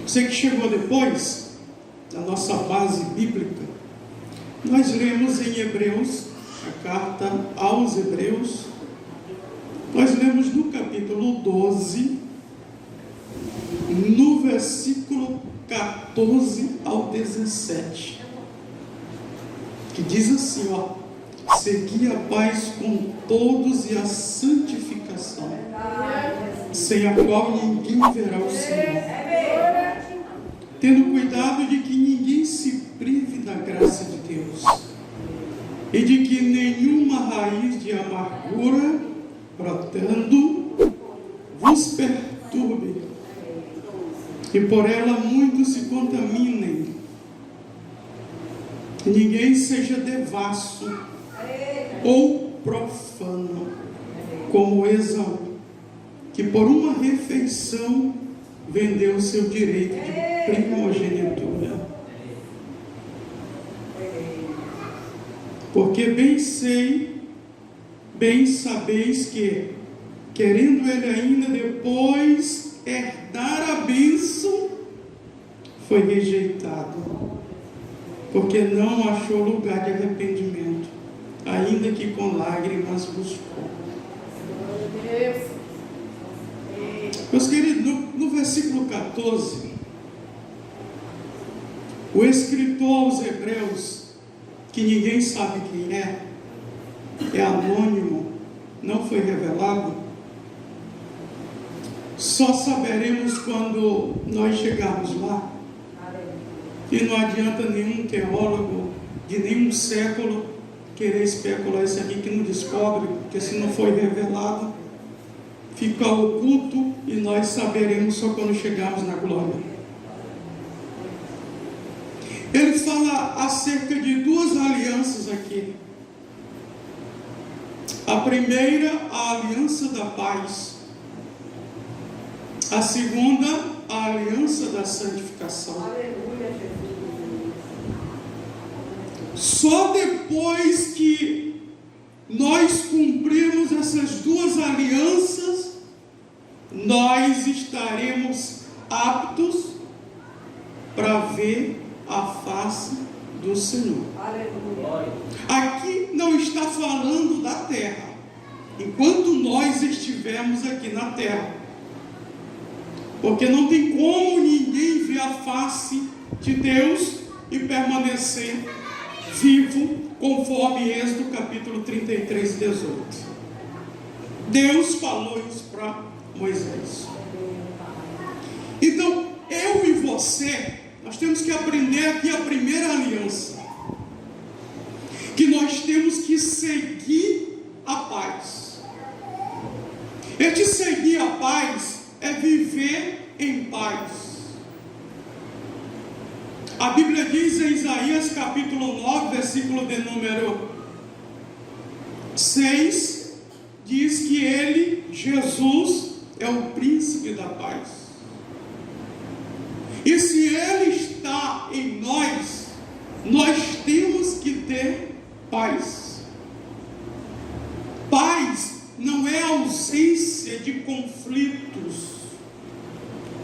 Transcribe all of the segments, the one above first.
Você que chegou depois da nossa base bíblica, nós lemos em Hebreus, a carta aos Hebreus, nós lemos no capítulo 12, no versículo 14 ao 17, que diz assim, segui a paz com todos e a santificação, sem a qual ninguém verá o Senhor, tendo cuidado de que ninguém se prive da graça de Deus, e de que nenhuma raiz de amargura brotando vos perturbe, e por ela muitos se contaminem. Ninguém seja devasso ou profano, como Esaú, que por uma refeição vendeu seu direito de primogenitura. Porque bem sabeis que, querendo ele ainda depois herdar a bênção, foi rejeitado, porque não achou lugar de arrependimento, ainda que com lágrimas buscou. Meus queridos, no versículo 14, o escritor aos Hebreus, que ninguém sabe quem é anônimo, não foi revelado, só saberemos quando nós chegarmos lá. E não adianta nenhum teólogo de nenhum século querer especular isso aqui que não descobre, porque se não foi revelado, fica oculto e nós saberemos só quando chegarmos na glória. Ele fala acerca de duas alianças aqui. A primeira, a aliança da paz. A segunda, a aliança da santificação. Aleluia, Jesus. Só depois que nós cumprirmos essas duas alianças, nós estaremos aptos para ver a face do Senhor. Aleluia. Aqui não está falando da terra, enquanto nós estivermos aqui na terra, porque não tem como ninguém ver a face de Deus e permanecer vivo, conforme Êxodo capítulo 33, 18. Deus falou isso para Moisés. Então, eu e você, nós temos que aprender aqui a primeira aliança, que nós temos que seguir a paz. Este seguir a paz é viver em paz. A Bíblia diz em Isaías capítulo 9, versículo de número 6, diz que ele, Jesus, é o príncipe da paz. E se ele está em nós, nós temos que ter paz. Paz não é ausência de conflitos,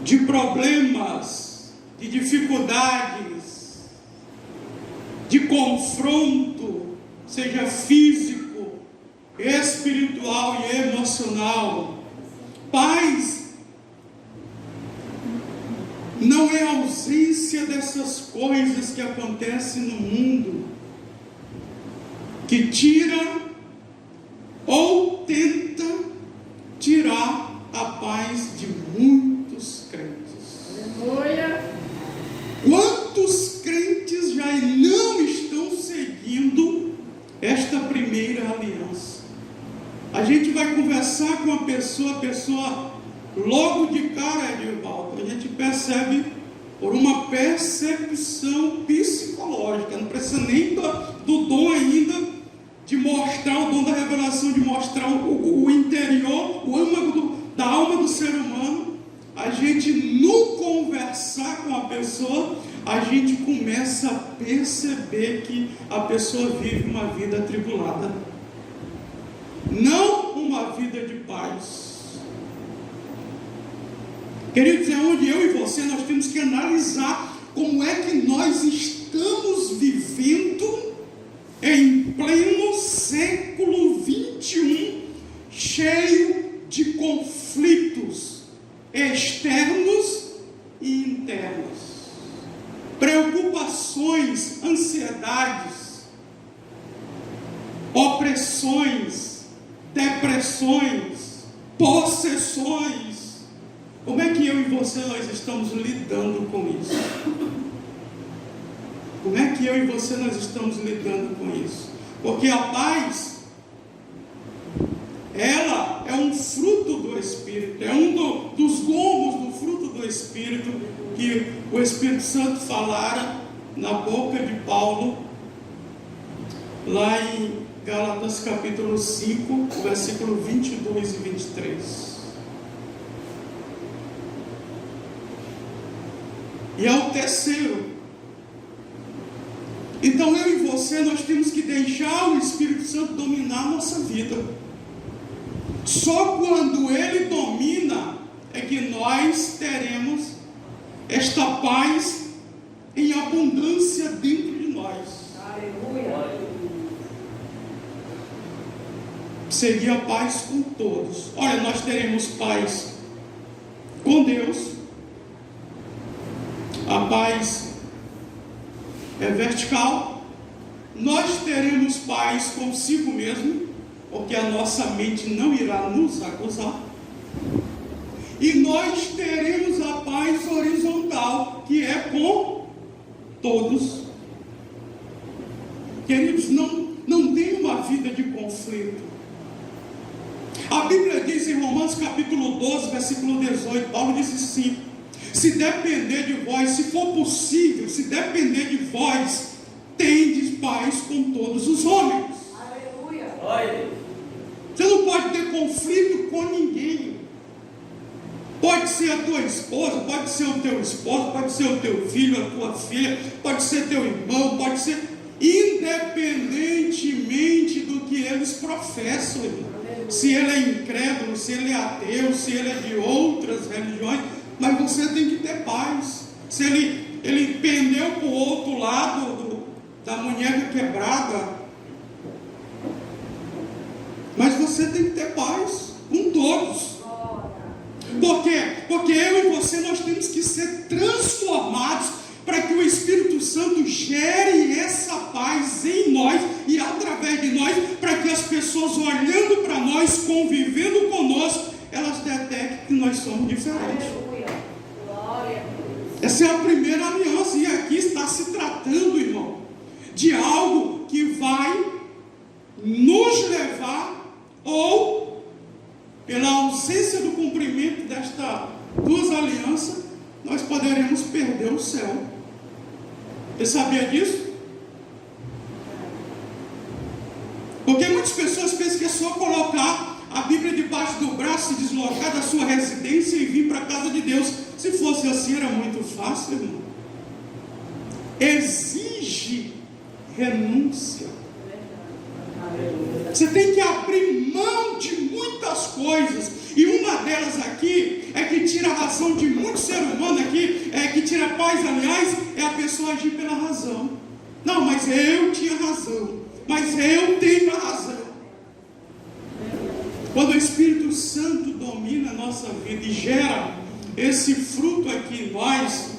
de problemas, de dificuldades, de confronto, seja físico, espiritual e emocional. Paz não é ausência dessas coisas que acontecem no mundo, que tira ou tenta tirar a paz de muitos crentes. Aleluia. Quantos crentes já não estão seguindo esta primeira aliança? A gente vai conversar com a pessoa logo de cara, Edivaldo, a gente percebe por uma percepção psicológica, não precisa nem do dom ainda de mostrar, o dom da revelação, de mostrar o interior, o âmago da alma do ser humano. A gente, no conversar com a pessoa, a gente começa a perceber que a pessoa vive uma vida atribulada, não uma vida de paz. Queridos, é onde eu e você nós temos que analisar como é que nós estamos vivendo em pleno século 21, cheio de conflitos externos e internos, preocupações, ansiedades, opressões, depressões, possessões. Como é que eu e você nós estamos lidando com isso? Como é que eu e você nós estamos lidando com isso? Porque a paz, ela é um fruto do Espírito, é um dos gomos do fruto do Espírito que o Espírito Santo falara na boca de Paulo, lá em Gálatas capítulo 5, versículo 22 e 23. E é o terceiro. Então eu e você, nós temos que deixar o Espírito Santo dominar a nossa vida. Só quando Ele domina é que nós teremos esta paz em abundância dentro de nós. Aleluia. Seguir a paz com todos. Olha, nós teremos paz com Deus. A paz é vertical. Nós teremos paz consigo mesmo, porque a nossa mente não irá nos acusar. E nós teremos a paz horizontal, que é com todos. Queridos, não tem uma vida de conflito. A Bíblia diz em Romanos capítulo 12, versículo 18, Paulo diz assim: se depender de vós, se for possível, se depender de vós, tendes paz com todos os homens. Aleluia. Você não pode ter conflito com ninguém. Pode ser a tua esposa, pode ser o teu esposo, pode ser o teu filho, a tua filha, pode ser teu irmão, pode ser, independentemente do que eles professam, irmão. Se ele é incrédulo, se ele é ateu, se ele é de outras religiões, mas você tem que ter paz. Se ele pendeu para o outro lado da munheca quebrada, mas você tem que ter paz com todos. Por quê? Porque eu e você nós temos que ser transformados para que o Espírito Santo gere essa paz em nós e através de nós, para que as pessoas olhando para nós, convivendo conosco, elas detectem que nós somos diferentes. Essa é a primeira aliança, e aqui está se tratando, irmão, de algo que vai nos levar, ou pela ausência do cumprimento destas duas alianças, nós poderemos perder o céu. Você sabia disso? Porque muitas pessoas pensam que é só colocar a Bíblia debaixo do braço, se deslocar da sua residência e vir para a casa de Deus. Se fosse assim, era muito fácil, irmão. Exige renúncia. Você tem que abrir mão de muitas coisas, e uma delas aqui é que tira a razão de muito ser humano aqui, é que tira a paz, aliás, é a pessoa agir pela razão. Não, mas eu tinha razão, mas eu tenho a razão. Quando o Espírito Santo domina a nossa vida e gera esse fruto aqui em nós,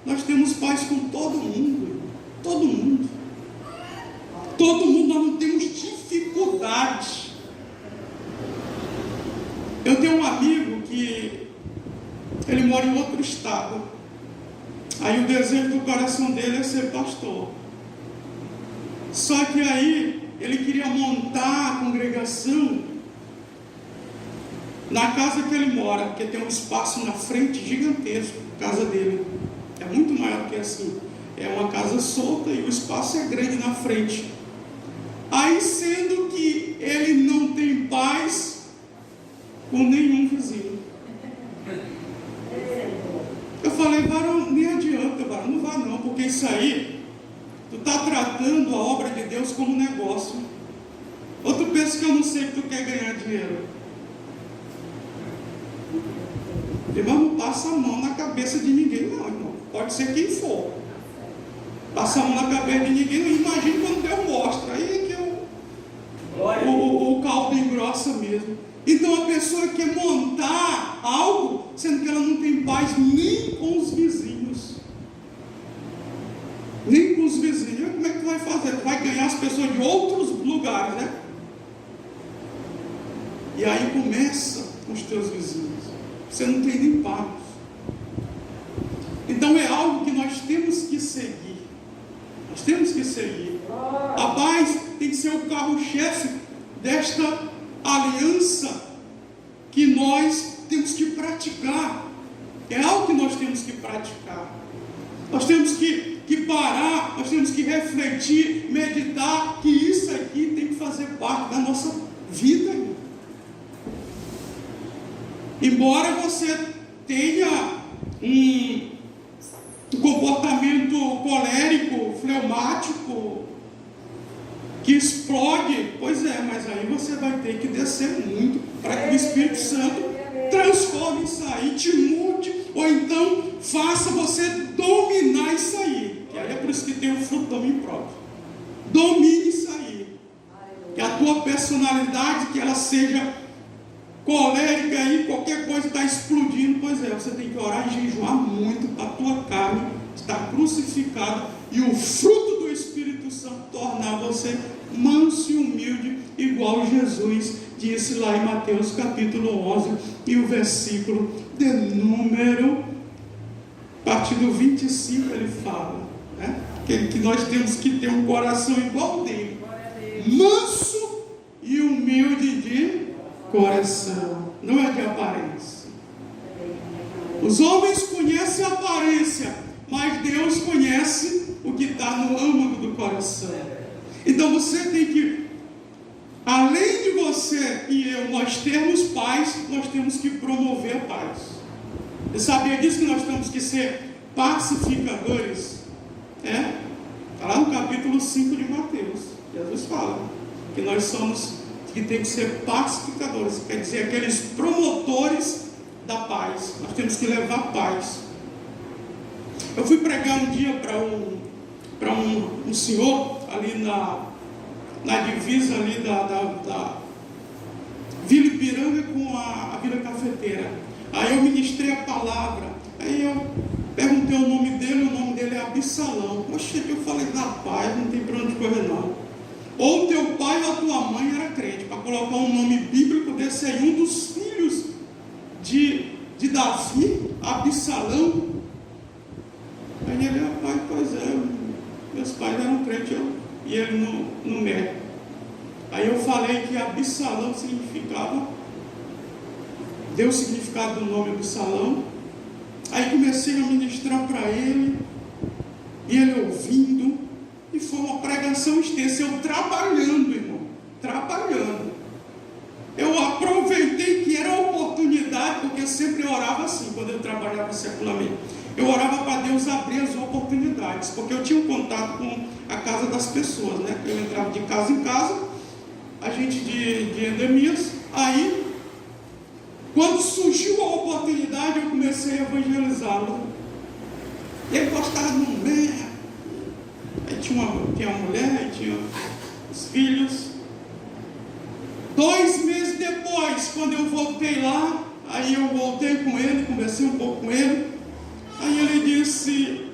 nós temos paz com todo mundo. Todo mundo. Todo mundo, nós não temos dificuldade. Eu tenho um amigo que ele mora em outro estado. Aí o desejo do coração dele é ser pastor. Só que aí ele queria montar a congregação na casa que ele mora, porque tem um espaço na frente gigantesco, a casa dele. É muito maior do que assim. É uma casa solta e o espaço é grande na frente. Aí, sendo que ele não tem paz com nenhum vizinho. Eu falei, varão, nem adianta, varão, não vá não, porque isso aí, tu está tratando a obra de Deus como negócio. Ou tu pensa que eu não sei que tu quer ganhar dinheiro? Irmão, não passa a mão na cabeça de ninguém, não, irmão. Pode ser quem for. Passa a mão na cabeça de ninguém, não imagina quando Deus mostra. Aí é que o caldo engrossa mesmo. Então a pessoa quer montar algo, sendo que ela não tem paz nem com os vizinhos. Nem com os vizinhos. Como é que tu vai fazer? Tu vai ganhar as pessoas de outros lugares, né? E aí começa com os teus vizinhos. Você não tem nem paz. Então é algo que nós temos que seguir. Nós temos que seguir. A paz tem que ser o carro-chefe desta aliança que nós temos que praticar. É algo que nós temos que praticar. Nós temos que parar, nós temos que refletir, meditar, que isso aqui tem que fazer parte da nossa vida. Embora você tenha um comportamento colérico, fleumático, que explode, pois é, mas aí você vai ter que descer muito para que o Espírito Santo transforme isso aí, te mude, ou então faça você dominar isso aí. E aí é por isso que tem o fruto do domínio próprio. Domine isso aí. Que a tua personalidade, que ela seja colérica aí, qualquer coisa está explodindo, pois é, você tem que orar e jejuar muito para a tua carne estar crucificada e o fruto do Espírito Santo tornar você manso e humilde, igual Jesus disse lá em Mateus capítulo 11 e o versículo de número, a partir do 25 ele fala, né? Que nós temos que ter um coração igual dele, manso e humilde de coração, não é de aparência. Os homens conhecem a aparência, mas Deus conhece o que está no âmago do coração. Então você tem que, além de você e eu, nós termos paz, nós temos que promover a paz. Você sabia disso, que nós temos que ser pacificadores? Está lá no capítulo 5 de Mateus. Jesus fala que nós somos, que tem que ser pacificadores, quer dizer, aqueles promotores da paz. Nós temos que levar paz. Eu fui pregar um dia para um senhor ali na divisa ali da Vila Ipiranga com a Vila Cafeteira. Aí eu ministrei a palavra, aí eu perguntei o nome dele é Absalão. Poxa, eu falei, rapaz, não tem para onde correr não. Ou teu pai ou a tua mãe era crente, para colocar um nome bíblico desse aí, um dos filhos de Davi, Absalão. Aí ele, rapaz, pois é, meus pais eram crentes e ele no médico. Aí eu falei que Absalão significava, deu o significado do nome Absalão. Aí comecei a ministrar para ele, e ele ouvindo, e foi uma pregação extensa, eu trabalhando, irmão, trabalhando. Eu aproveitei que era oportunidade, porque eu sempre orava assim, quando eu trabalhava secularmente. Eu orava para Deus abrir as oportunidades, porque eu tinha um contato com a casa das pessoas, né? Eu entrava de casa em casa, a gente de endemias. Aí, quando surgiu a oportunidade, eu comecei a evangelizá-lo. Ele gostava de mulher, aí tinha uma mulher, aí tinha os filhos. 2 meses depois, quando eu voltei lá, aí eu voltei com ele, conversei um pouco com ele. Aí ele disse,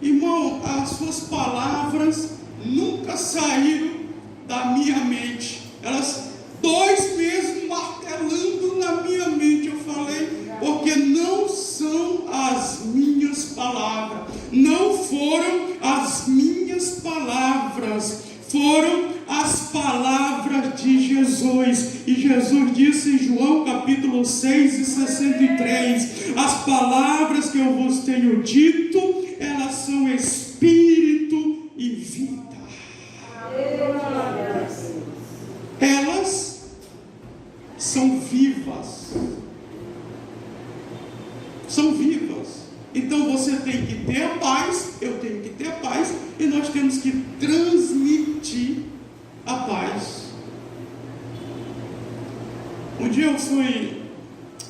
irmão, as suas palavras nunca saíram da minha mente. Elas 2 meses martelando na minha mente. Eu falei, porque não são as minhas palavras, não foram as minhas palavras, foram as palavras de Jesus. E Jesus disse em João capítulo 6 e 63, as palavras que eu vos tenho dito, elas são espírito e vida. Elas são vivas. São vivas. Então você tem que ter a paz, eu tenho que ter a paz, e nós temos que transmitir a paz. Um dia eu fui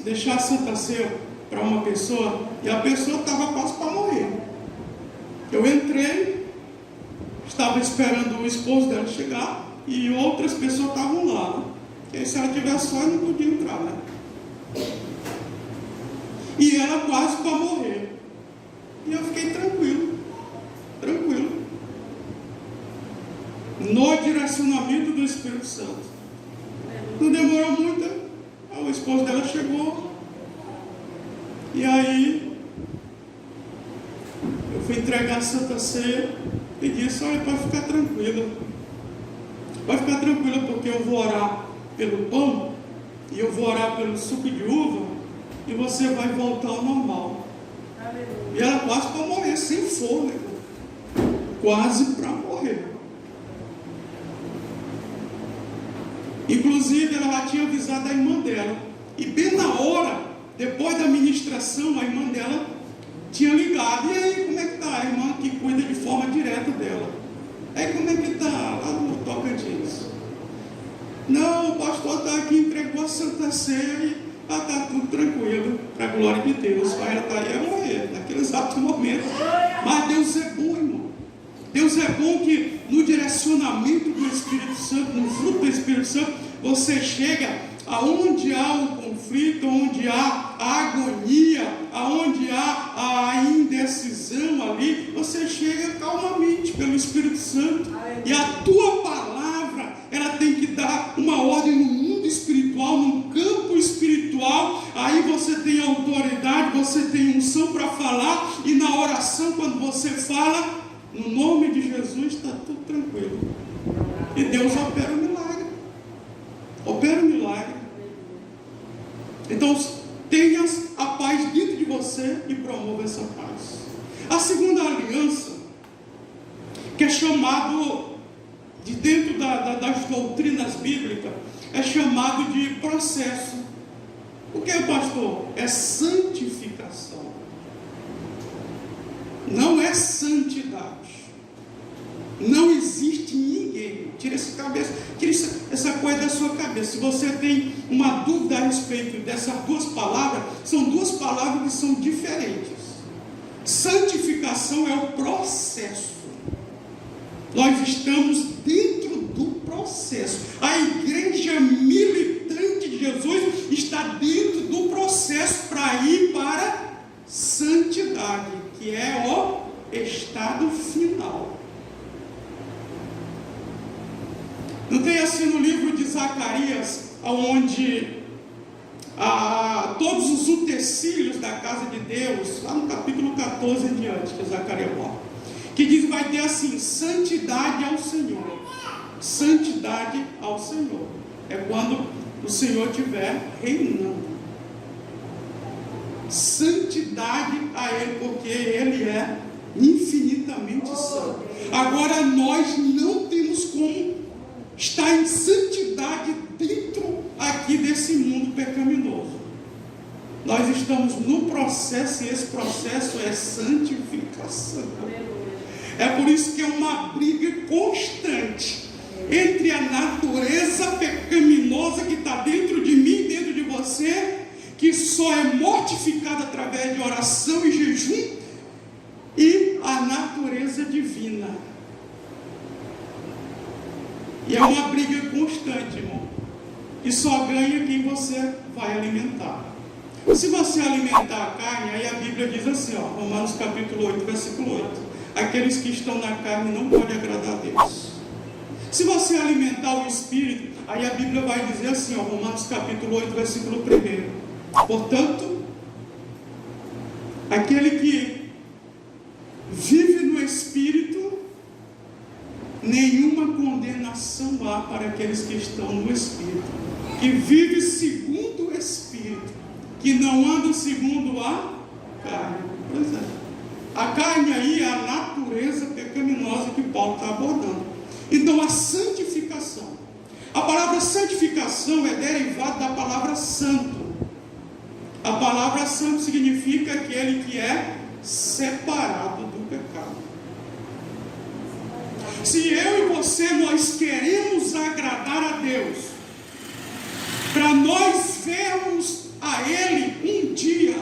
deixar a Santa Ceia para uma pessoa e a pessoa estava quase para morrer. Eu entrei, estava esperando o esposo dela chegar e outras pessoas estavam lá. Porque se ela tivesse só, não podia entrar, né? E ela quase para morrer. E eu fiquei tranquilo. No direcionamento do Espírito Santo. Não demorou muito, o esposo dela chegou. E aí eu fui entregar a Santa Ceia e disse: olha, pode ficar tranquila. Pode ficar tranquila, porque eu vou orar pelo pão e eu vou orar pelo suco de uva e você vai voltar ao normal. E ela quase para morrer, sem fôlego. Quase para morrer. Inclusive, ela já tinha avisado a irmã dela. E bem na hora, depois da ministração, a irmã dela tinha ligado. E aí, como é que está? A irmã que cuida de forma direta dela. Aí, como é que está lá no Tocantins? Não, o pastor está aqui, entregou a Santa Ceia e está tudo tranquilo, para a glória de Deus. Aí ela ia morrer naquele exato momento. Mas Deus é bom, irmão. Deus é bom que no direcionamento do Espírito Santo, no fruto do Espírito Santo, você chega aonde há o conflito, onde há a agonia, aonde há a indecisão ali, você chega calmamente pelo Espírito Santo. E a tua palavra, ela tem que dar uma ordem no mundo espiritual, no campo espiritual. Aí você tem autoridade, você tem unção para falar, e na oração, quando você fala no nome de Jesus, está tudo tranquilo. E Deus opera o milagre. Opera o milagre. Então, tenha a paz dentro de você e promova essa paz. A segunda aliança, que é chamado, de dentro das doutrinas bíblicas, é chamado de processo. O que é, pastor? É santificação. Não é santidade. Não existe ninguém. Tira essa coisa da sua cabeça. Se você tem uma dúvida a respeito dessas duas palavras, são duas palavras que são diferentes. Santificação é o processo. Nós estamos dentro do processo. A igreja militante de Jesus está dentro do processo para ir para santidade, que é o estado final. Não tem assim no livro de Zacarias, onde todos os utensílios da casa de Deus, lá no capítulo 14 em diante, que Zacarias morre, que diz, vai ter assim, santidade ao Senhor. Santidade ao Senhor. É quando o Senhor estiver reinando. Santidade a Ele, porque Ele é infinitamente santo. Agora nós não temos como estar em santidade dentro aqui desse mundo pecaminoso. Nós estamos no processo, e esse processo é santificação. É por isso que é uma briga constante entre a natureza pecaminosa que está dentro de mim, dentro de você, que só é mortificada através de oração e jejum, e a natureza divina. E é uma briga constante, irmão. E só ganha quem você vai alimentar. Se você alimentar a carne, aí a Bíblia diz assim, Romanos capítulo 8, versículo 8. Aqueles que estão na carne não podem agradar a Deus. Se você alimentar o Espírito, aí a Bíblia vai dizer assim, Romanos capítulo 8, versículo 1. Portanto, aquele que vive no Espírito, nenhuma condenação há para aqueles que estão no Espírito. Que vive segundo o Espírito, que não anda segundo a carne. Pois é. A carne aí é a natureza pecaminosa que Paulo está abordando. Então, a santificação. A palavra santificação é derivada da palavra santo. A palavra santo significa aquele que é separado do pecado. Se eu e você, nós queremos agradar a Deus, para nós vermos a Ele um dia,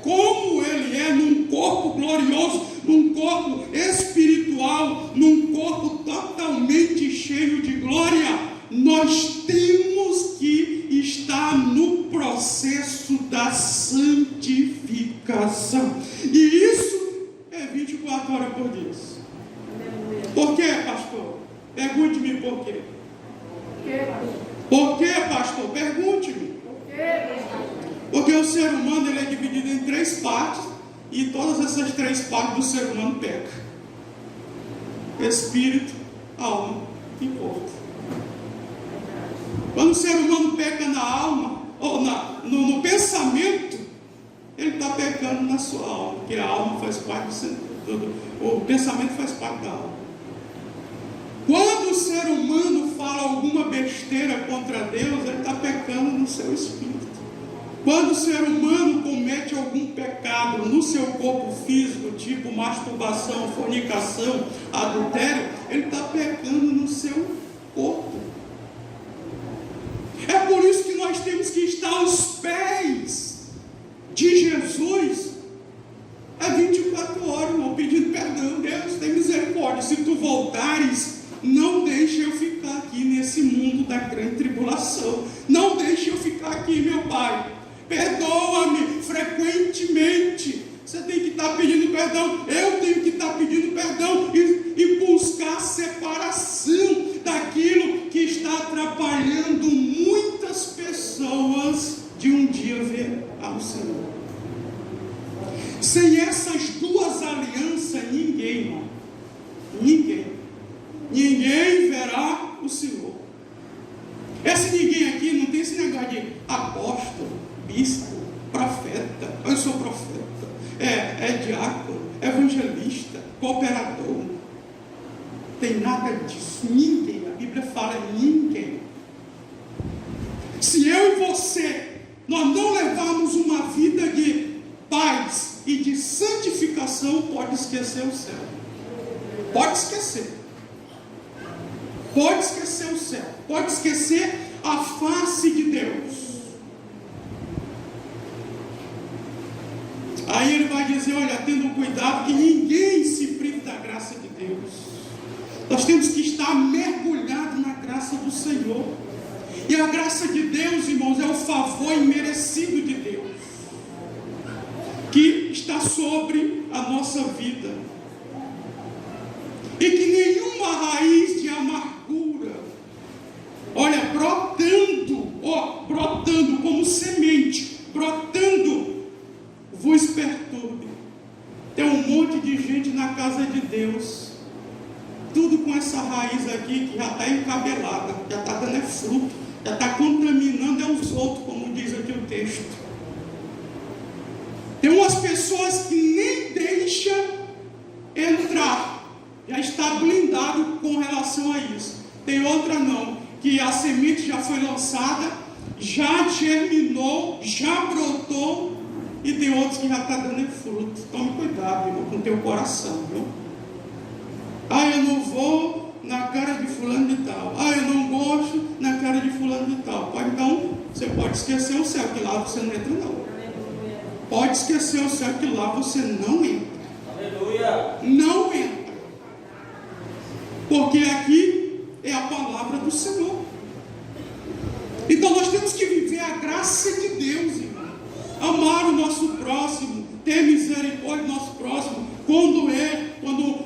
como Ele é, num corpo glorioso, num corpo espiritual, num corpo totalmente cheio de glória, nós temos que estar no processo da santificação. E isso é 24 horas por dia. Por quê, pastor? Pergunte-me por quê. Por quê, pastor? Pergunte-me. Porque o ser humano ele é dividido em 3 partes, e todas essas 3 partes do ser humano pecam: espírito, alma e corpo. Quando o ser humano peca na alma, ou no pensamento, ele está pecando na sua alma, porque a alma faz parte o pensamento faz parte da alma. Quando o ser humano fala alguma besteira contra Deus, ele está pecando no seu espírito. Quando o ser humano comete algum pecado no seu corpo físico, tipo masturbação, fornicação, adultério, ele está pecando no seu corpo. É por isso que nós temos que estar aos pés de Jesus a 24 horas, irmão, pedindo perdão. Deus, tem misericórdia. Se tu voltares, não deixe eu ficar aqui nesse mundo da grande tribulação. Não deixe eu ficar aqui, meu Pai. Perdoa-me frequentemente. Você tem que estar pedindo perdão. Eu tenho que estar pedindo perdão e buscar separação daquilo que está atrapalhando muitas pessoas de um dia ver ao Senhor. Sem essas 2 alianças, ninguém, irmão, ninguém verá o Senhor. Esse ninguém aqui não tem esse negócio de apóstolo, bispo, profeta. Eu sou profeta, é diácono, evangelista, cooperador. Tem nada disso. Ninguém. A Bíblia fala ninguém. Se eu e você, nós não levarmos uma vida de paz e de santificação, pode esquecer o céu. Pode esquecer. Pode esquecer o céu. Pode esquecer a face de Deus. Aí ele vai dizer, olha, tendo cuidado que ninguém se prive da graça de Deus. Nós temos que estar mergulhados na graça do Senhor. E a graça de Deus, irmãos, é o favor imerecido de Deus, que está sobre a nossa vida. E que nenhuma raiz de amargura, olha, brotando como semente, brotando, vos perturbe. Tem um monte de gente na casa de Deus, tudo com essa raiz aqui que já está encabelada, já está dando fruto, já está contaminando os outros, como diz aqui o texto. Tem umas pessoas que nem deixam entrar, já está blindado com relação a isso. Tem outra não, que a semente já foi lançada, já germinou, já brotou, e tem outros que já está dando fruto. Tome cuidado, irmão, com o teu coração, viu? Eu não vou na cara de fulano de tal. Eu não gosto na cara de fulano de tal. Então, você pode esquecer o céu, que lá você não entra não. Pode esquecer o céu, que lá você não entra. Aleluia. Não entra. Porque aqui é a palavra do Senhor. Então nós temos que viver a graça de Deus, irmão. Amar o nosso próximo, ter misericórdia do nosso próximo, quando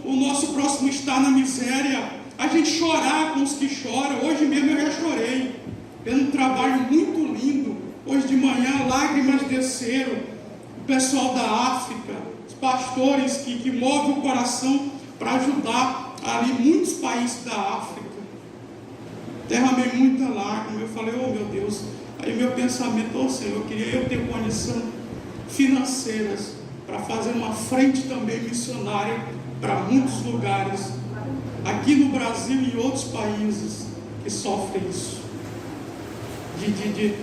o nosso próximo está na miséria, a gente chorar com os que choram. Hoje mesmo eu já chorei, tendo um trabalho muito lindo. Hoje de manhã lágrimas desceram. O pessoal da África, os pastores que movem o coração para ajudar ali muitos países da África. Derramei muita lágrima. Eu falei, oh meu Deus. Aí meu pensamento, oh Senhor, eu queria eu ter condição financeiras para fazer uma frente também missionária para muitos lugares, aqui no Brasil e em outros países que sofrem isso, de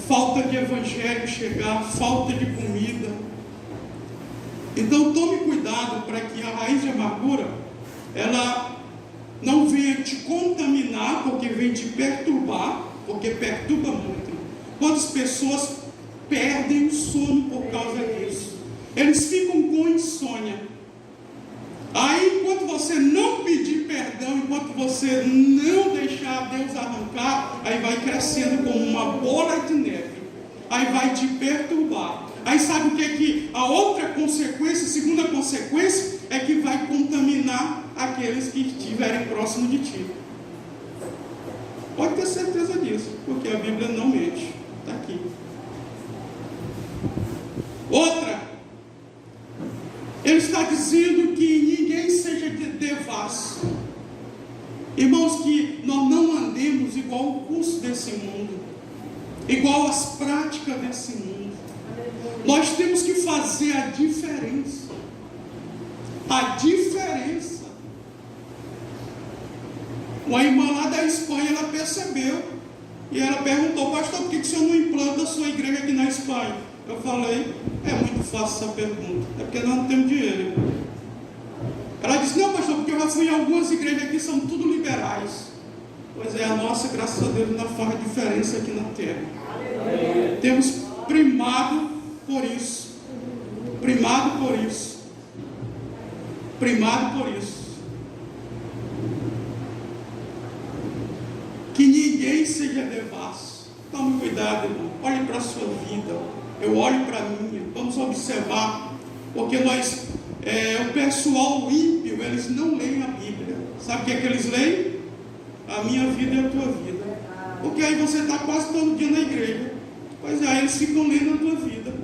falta de evangelho chegar, falta de comida. Então tome cuidado para que a raiz de amargura, ela não venha te contaminar, porque vem te perturbar, porque perturba muito. Quantas pessoas perdem o sono por causa disso. Eles ficam com insônia. Aí, enquanto você não pedir perdão, enquanto você não deixar Deus arrancar, aí vai crescendo como uma bola de neve. Aí vai te perturbar. Aí sabe o que é que a outra consequência, a segunda consequência, é que vai contaminar aqueles que estiverem próximos de ti. Pode ter certeza disso, porque a Bíblia não mente. Está aqui. Outra, ele está dizendo que ninguém seja devasso. Irmãos, que nós não andemos igual o curso desse mundo, igual as práticas desse mundo. Nós temos que fazer a diferença. A diferença. Uma irmã lá da Espanha, ela percebeu. E ela perguntou: pastor, por que o senhor não implanta a sua igreja aqui na Espanha? Eu falei: é muito fácil essa pergunta. É porque nós não temos dinheiro. Ela disse: não, pastor, porque eu já fui em algumas igrejas aqui, são tudo liberais. Pois é, a nossa, graças a Deus, não faz diferença aqui na terra. Temos primado por isso. Primado por isso. Primado por isso. Que ninguém seja devasso. Tome cuidado, irmão. Olhe para a sua vida. Eu olho para a minha. Vamos observar. Porque nós, o pessoal ímpio, eles não leem a Bíblia. Sabe o que é que eles leem? A minha vida é a tua vida. Porque aí você está quase todo dia na igreja. Pois é, aí eles ficam lendo a tua vida.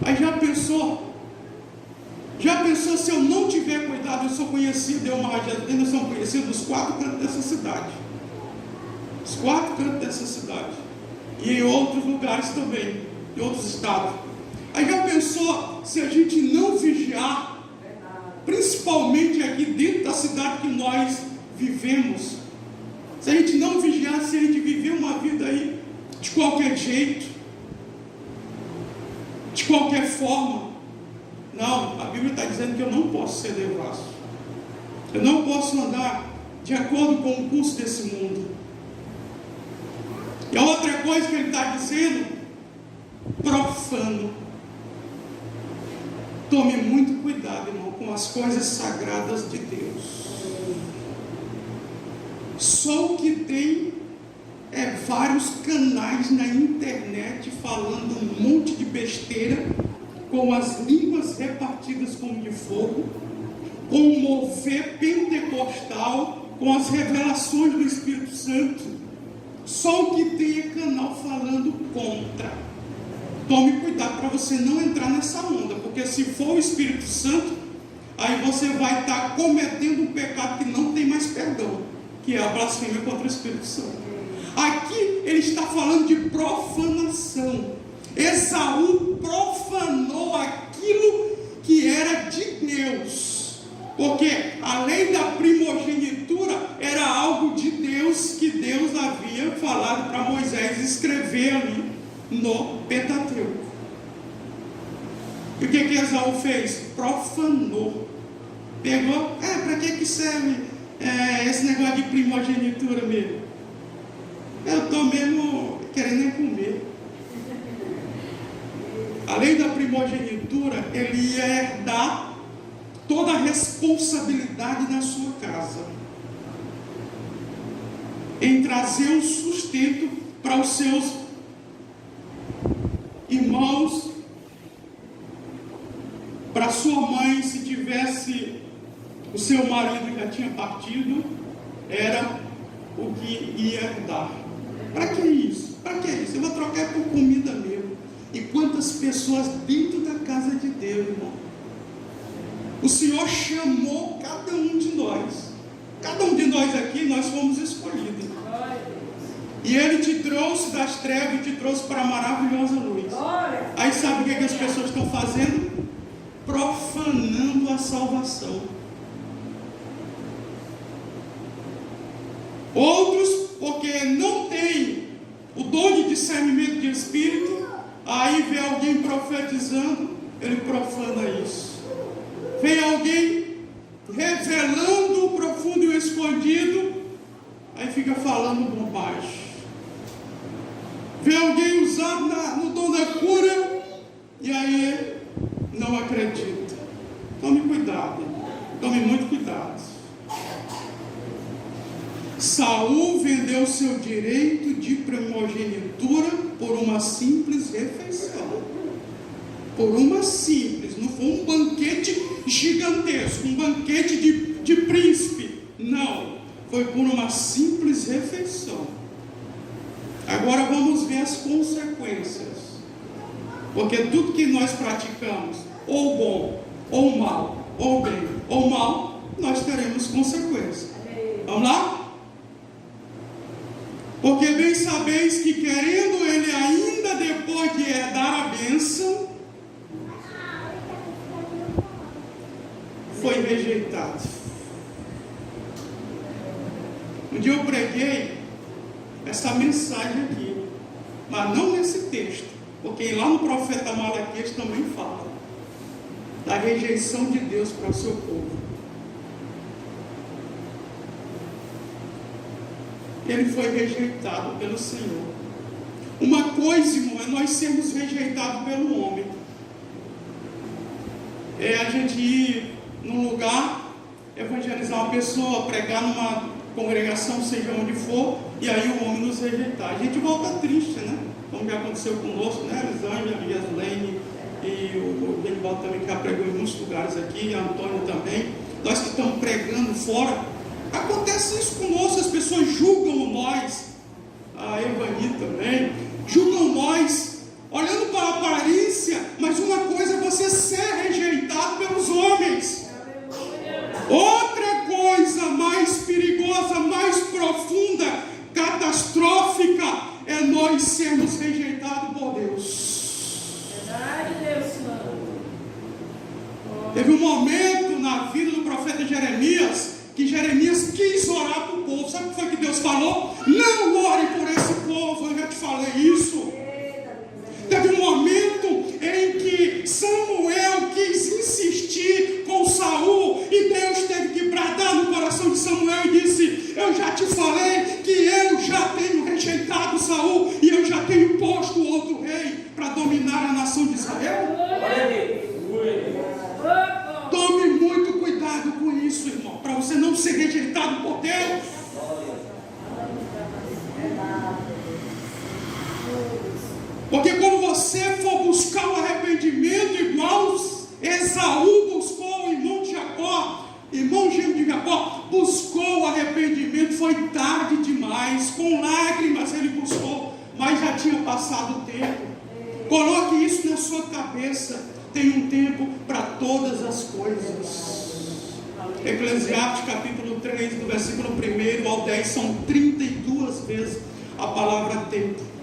Aí já pensou? Já pensou se eu não tiver cuidado? Eu sou conhecido, eles são conhecidos dos 4 cantos dessa cidade. Os 4 cantos dessa cidade. E em outros lugares também, em outros estados. Aí já pensou se a gente não vigiar, principalmente aqui dentro da cidade que nós vivemos, se a gente não vigiar, se a gente viver uma vida aí de qualquer jeito, de qualquer forma? Não, a Bíblia está dizendo que eu não posso ser devasso. Eu não posso andar de acordo com o curso desse mundo. E a outra coisa que ele está dizendo: profano. Tome muito cuidado, irmão, com as coisas sagradas de Deus. Só o que tem vários canais na internet falando um monte de besteira, com as línguas repartidas como de fogo, com o mover pentecostal, com as revelações do Espírito Santo. Só o que tem é canal falando contra. Tome cuidado para você não entrar nessa onda, porque se for o Espírito Santo, aí você vai estar cometendo um pecado que não tem mais perdão, que é a blasfêmia contra o Espírito Santo. Aqui ele está falando de profanação. Esaú profanou aquilo que era de Deus, porque a lei da primogenitura era algo de Deus, que Deus havia falado para Moisés escrever ali no Pentateuco. E o que Esaú fez? Profanou. Pegou, para que serve esse negócio de primogenitura mesmo? Eu estou mesmo querendo comer. A lei da primogenitura, ele ia herdar toda a responsabilidade na sua casa, em trazer o sustento para os seus irmãos, para sua mãe, se tivesse o seu marido já tinha partido, era o que ia herdar. Para que isso? Para que isso? Eu vou trocar por comida mesmo. E quantas pessoas dentro da casa de Deus, irmão? O Senhor chamou cada um de nós. Cada um de nós aqui, nós fomos escolhidos. E Ele te trouxe das trevas e te trouxe para a maravilhosa luz. Aí sabe o que as pessoas estão fazendo? Profanando a salvação. Outros, porque não tem o dom de discernimento de espírito, aí vê alguém profetizando, ele profana isso. Vem alguém revelando o profundo e o escondido, aí fica falando bobagem. Vê alguém usado no dom da cura, e aí não acredita. Tome cuidado, tome muito cuidado. Saul vendeu seu direito de primogenitura por uma simples refeição. Por uma simples, não foi um banquete gigantesco, um banquete de príncipe. Não, foi por uma simples refeição. Agora vamos ver as consequências. Porque tudo que nós praticamos, ou bom, ou mal, ou bem, ou mal, nós teremos consequências. Vamos lá? Porque bem sabeis que querendo ele ainda depois de herdar a bênção, foi rejeitado. Um dia eu preguei essa mensagem aqui, mas não nesse texto, porque lá no profeta Malaquias também fala da rejeição de Deus para o seu povo. Ele foi rejeitado pelo Senhor. Uma coisa, irmão, é nós sermos rejeitados pelo homem. É a gente ir num lugar, evangelizar uma pessoa, pregar numa congregação, seja onde for, e aí o homem nos rejeitar. A gente volta triste, né? Como já aconteceu conosco, né? Elisângela, a Yaslene, e o Benivaldo também, que já pregou em muitos lugares aqui, e a Antônia também. Nós que estamos pregando fora, acontece isso conosco, as pessoas julgam nós, a Evani também, julgam nós, olhando para a aparência, mas uma coisa é você ser rejeitado pelos homens. Outra coisa mais perigosa, mais profunda, catastrófica, é nós sermos rejeitados por Deus. Verdade, Deus Santo. Teve um momento na vida do profeta Jeremias, que Jeremias quis orar para o povo. Sabe o que foi que Deus falou? Não ore por esse povo, eu já te falei isso. Teve um momento em que Samuel quis insistir com Saul, e Deus teve que bradar no coração de Samuel e disse: eu já te falei que eu já tenho rejeitado Saul, e eu já tenho posto outro rei para dominar a nação de Israel. Tome muito cuidado com isso, irmão, para você não ser rejeitado por Deus. Porque quando você for buscar o arrependimento, igual Esaú buscou, o irmão de Jacó, irmão gêmeo de Jacó, buscou o arrependimento, foi tarde demais, com lágrimas ele buscou, mas já tinha passado o tempo. Coloque isso na sua cabeça. Tem um tempo para todas as coisas. Eclesiastes capítulo 3, do versículo 1 ao 10, são 32 vezes a palavra tempo.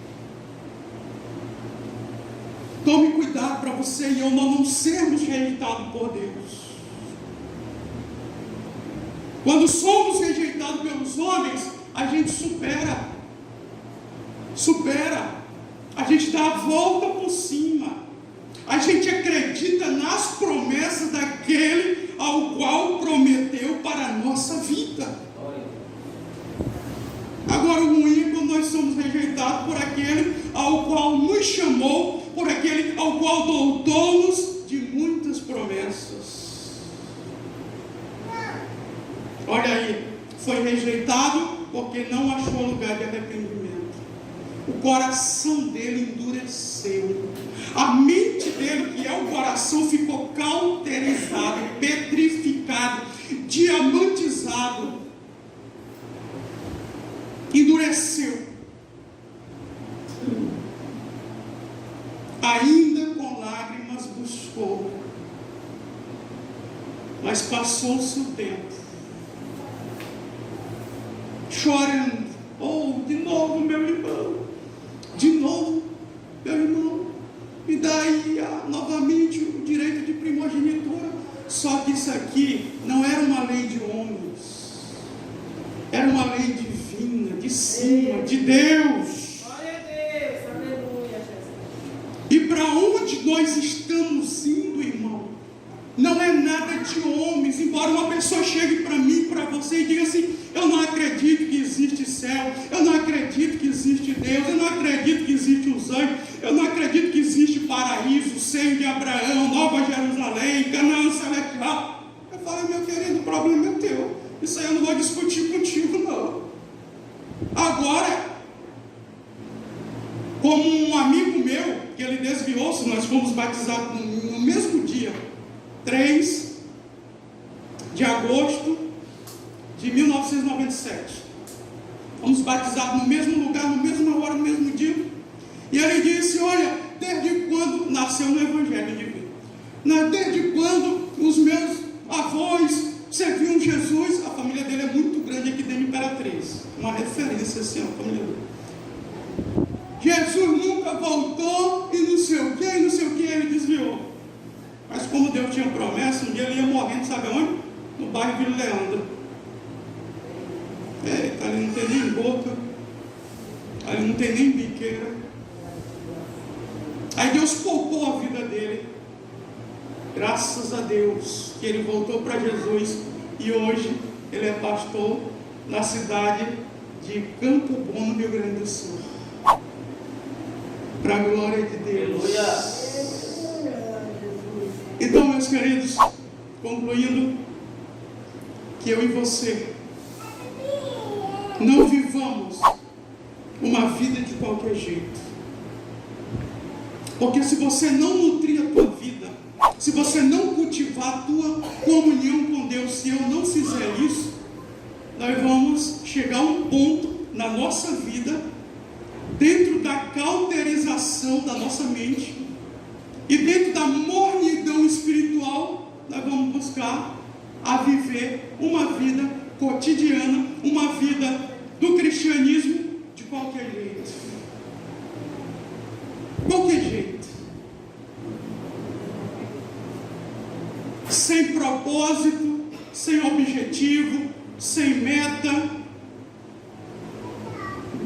Tome cuidado para você e eu não sermos rejeitados por Deus. Quando somos rejeitados pelos homens, a gente supera, a gente dá a volta por cima. A gente acredita nas promessas daquele ao qual prometeu para a nossa vida. Agora, o ruim é quando nós somos rejeitados por aquele ao qual nos chamou, por aquele ao qual dotou-nos de muitas promessas. Olha aí, foi rejeitado porque não achou lugar de arrependimento. O coração dele endureceu. A mente dele, que é o coração, ficou cauterizado, petrificado, diamantizado. Endureceu. Ainda com lágrimas buscou. Mas passou-se o tempo. Chorando. Oh, de novo, meu irmão. De novo, meu irmão. Me dá aí novamente o direito de primogenitura. Só que isso aqui não era uma lei de homens. Era uma lei divina, de cima, de Deus. Glória a Deus, aleluia, Jesus. E para onde nós estamos indo, irmão? Não é nada de homens. Embora uma pessoa chegue para mim, para você e diga assim: eu não acredito que existe céu, eu não acredito que existe Deus, eu não acredito que existem os sangue. Eu não acredito que existe paraíso, seio de Abraão, Nova Jerusalém, Canaã celestial. Eu falei, meu querido, o problema é teu. Isso aí eu não vou discutir contigo, não. Agora, como um amigo meu, que ele desviou-se, nós fomos batizados no mesmo dia, 3 de agosto de 1997. Fomos batizados no mesmo lugar, na mesma hora, no mesmo dia. E ele disse, olha, desde quando, nasceu no Evangelho Divino, desde quando os meus avós serviam Jesus, a família dele é muito grande aqui dentro de Imperatriz, uma referência assim, a família dele. Jesus nunca voltou e não sei o que, ele desviou. Mas como Deus tinha promessa, um dia ele ia morrendo, sabe onde? No bairro Vila Leandro. Ali não tem nem boca, ali não tem nem biqueira. Aí Deus poupou a vida dele. Graças a Deus que ele voltou para Jesus e hoje ele é pastor na cidade de Campo Bom, no Rio Grande do Sul. Para a glória de Deus. Então, meus queridos, concluindo, que eu e você não vivamos uma vida de qualquer jeito. Porque se você não nutrir a tua vida, se você não cultivar a tua comunhão com Deus, se eu não fizer isso, nós vamos chegar a um ponto na nossa vida, dentro da cauterização da nossa mente, e dentro da mornidão espiritual, nós vamos buscar a viver uma vida cotidiana, uma vida do cristianismo de qualquer jeito. Qualquer jeito. Sem propósito, sem objetivo, sem meta,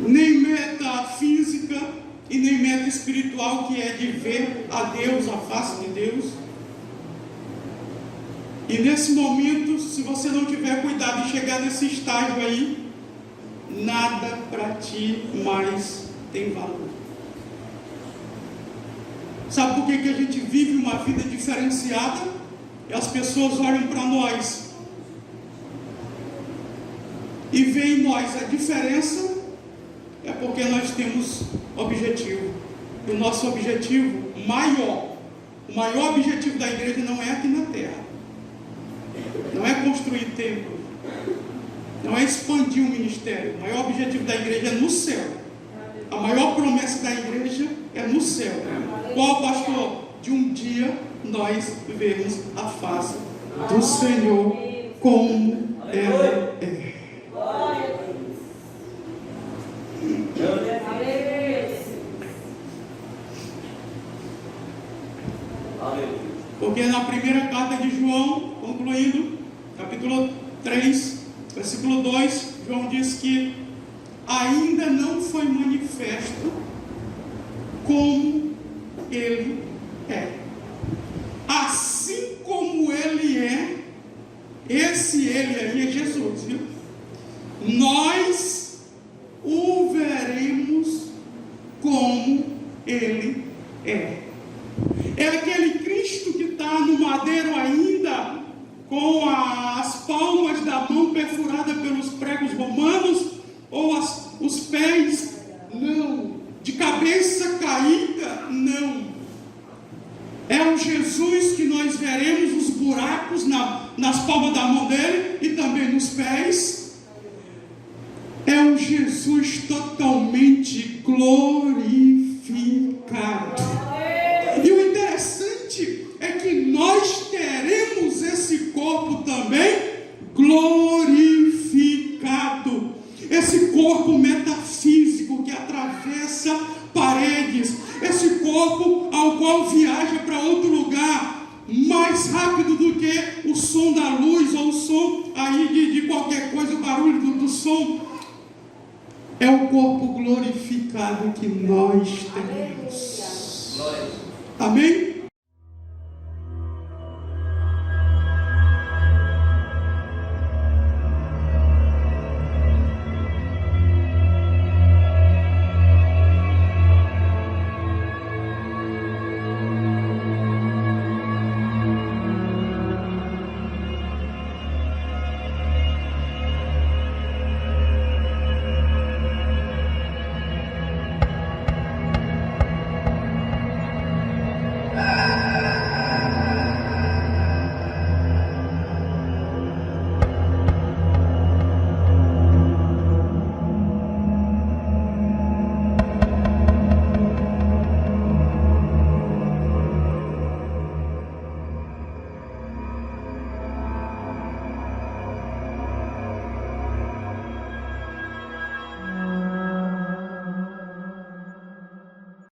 nem meta física e nem meta espiritual, que é de ver a Deus, a face de Deus. E nesse momento, se você não tiver cuidado de chegar nesse estágio aí, nada para ti mais tem valor. Sabe por que a gente vive uma vida diferenciada? E as pessoas olham para nós e veem em nós a diferença. É porque nós temos objetivo. E o nosso objetivo maior, o maior objetivo da igreja não é aqui na terra. Não é construir templo. Não é expandir o ministério. O maior objetivo da igreja é no céu. A maior promessa da igreja é no céu. Qual, pastor? De um dia nós vermos a face do Senhor como ela é. Porque na primeira carta de João, concluindo, capítulo 3, versículo 2, João diz que ainda não foi manifesto como ele é. Assim como ele é, esse ele aí é Jesus, viu? Nós o veremos como ele é. É aquele Cristo que está no madeiro ainda, com as palmas da mão perfuradas pelos pregos romanos, ou os pés, não, de cabeça caída, não. É o Jesus que nós veremos os buracos nas palmas da mão dele e também nos pés. É um Jesus totalmente glorificado. E o interessante é que nós teremos esse corpo também glorificado. Esse corpo metafísico que atravessa paredes. Esse corpo ao qual viaja para outro lugar mais rápido do que o som da luz ou o som aí de qualquer coisa, o barulho do som. É o corpo glorificado que nós temos. Amém?